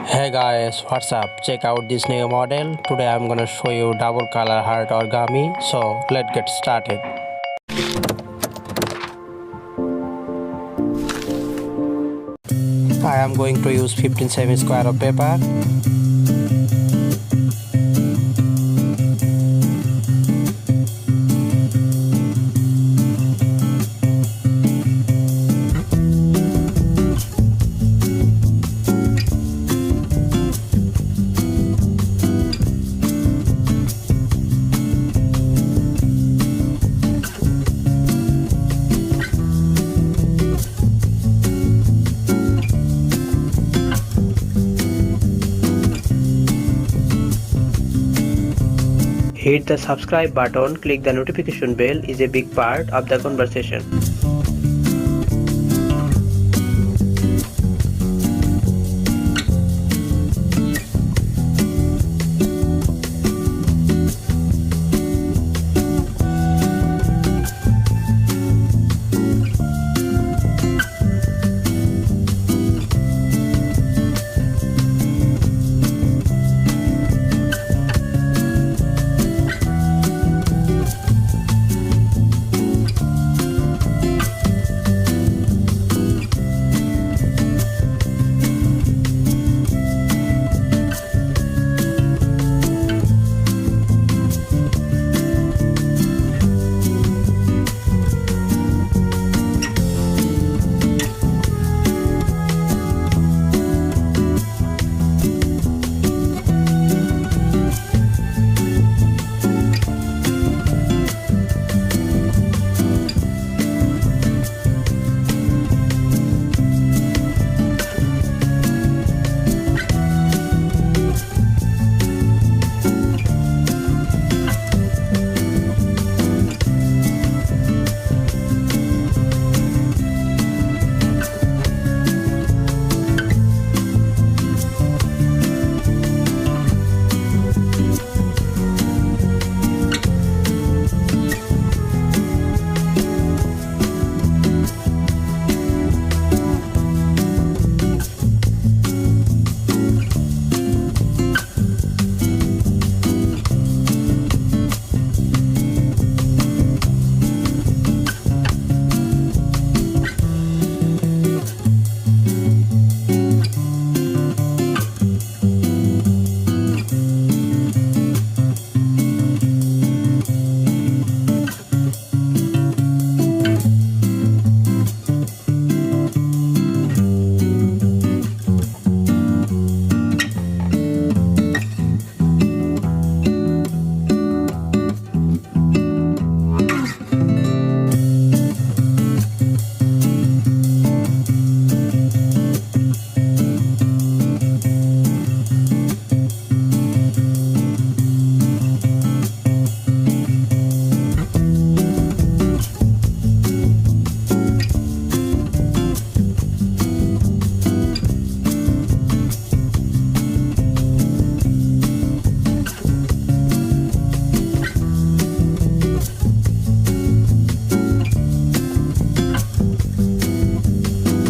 Hey guys, what's up? Check out this new model. Today I'm gonna show you double color heart origami. So let's get started. I am going to use 15 semi-square of paper. Hit the subscribe button, click the notification bell is a big part of the conversation.